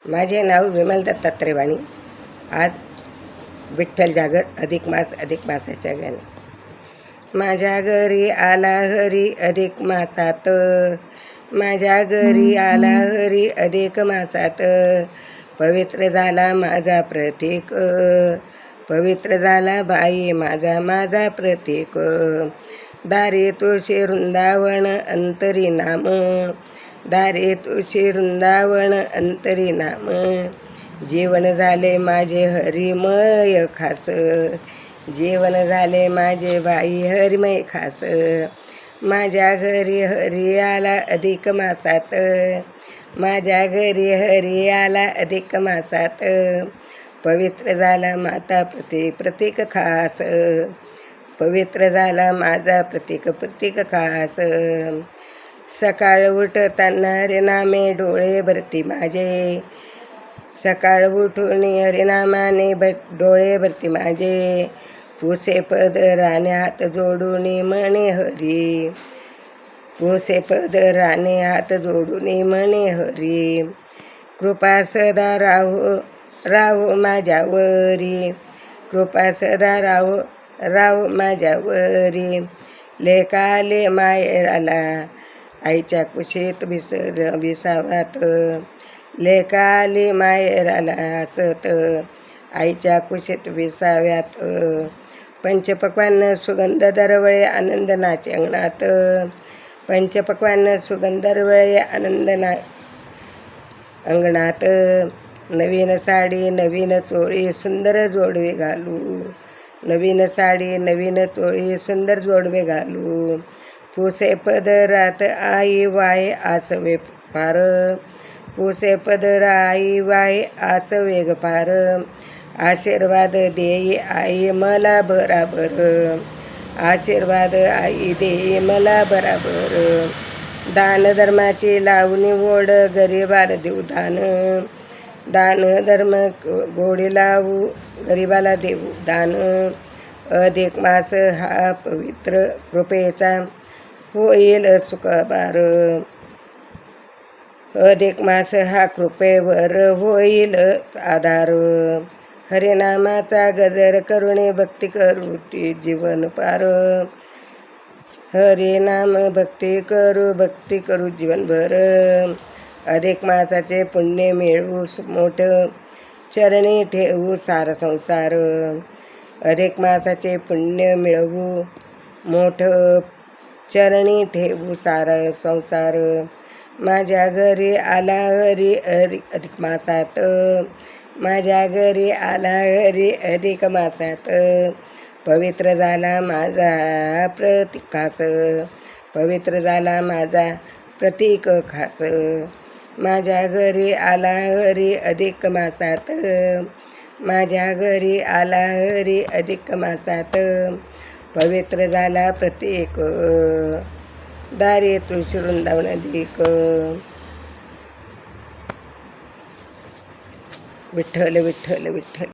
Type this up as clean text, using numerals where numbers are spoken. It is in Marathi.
माझे नाव विमल दत्तात्रय वाणी. आज विठ्ठल जागर अधिक मासाच्या गाणे. माझ्या घरी आला हरी अधिक मासात, माझ्या घरी आला हरी अधिक मासात, पवित्र झाला माझा प्रतीक, पवित्र झाला बाई माझा प्रतीक. दारी तुळशी वृंदावन अंतरी नाम, दारी तुळशी वृंदावन अंतरी नाम, जीवन झाले माझे हरिमय खास, जीवन झाले माझे बाई हरिमय खास. माझ्या घरी हरी आला अधिक मासात, माझ्या घरी हरी आला अधिक मासात, पवित्र झाला माता प्रतीक खास, पवित्र झाला माझा प्रतीक खास. सकाळ उठताना हरिनामे डोळे भरती माझे, सकाळ उठून हरिनामाने डोळे भरती माझे, पुसे पदराने हात जोडून म्हणे हरी, पुसे पदराने हात जोडून म्हणे हरी. कृपा सदा राहो माझ्यावरी, कृपा सदा राहो माझ्यावरी. लेकाले माहेराला आईच्या कुशीत विसाव्यात, लेकाले माहेराला असत आईच्या कुशीत विसाव्यात. पंचपक्वान्न सुगंध दरवळे आनंद नाचे अंगणात, पंचपक्वान्न सुगंध दरवळे आनंद अंगणात. नवीन साडी नवीन चोळी सुंदर जोडवे घालू, नवीन साडी नवीन चोळी सुंदर जोडवे घालू. पुसे पदरात आई वाय आसवे फार, पुसे पदरा आई वाय आसवे ग फार. आशीर्वाद देई आई मला बराबर, आशीर्वाद आई देई मला बराबर. दान धर्माची लावणी ओढ गरिबाला देऊ दान, दान धर्म गोडी लावू गरिबाला देऊ दान. अधिक मास हा पवित्र कृपेचा होईल सुखबार, अधिक मास हा कृपेवर होईल आधार. हरिनामाचा गजर करुणे भक्ती करू ती जीवन पार, हरिनाम भक्ती करू जीवनभर. अधिक मासाचे पुण्य मिळवू मोठ, चरणी ठेवू सारा संसार. अधिक मासाचे पुण्य मिळवू मोठ, चरणी ठेवू सारा संसार. माझ्या घरी आला हरी अधिक मासात, माझ्या घरी आला हरी अधिक मासात, पवित्र झाला माझा प्रतीक खास, पवित्र झाला माझा प्रतीक खास. माझ्या घरी आला हरी अधिक मासात, माझ्या घरी आला हरी अधिक मासात, पवित्र झाला प्रतीक. दारी तुळशी वृंदावन अधिक. विठ्ठल विठ्ठल विठ्ठल.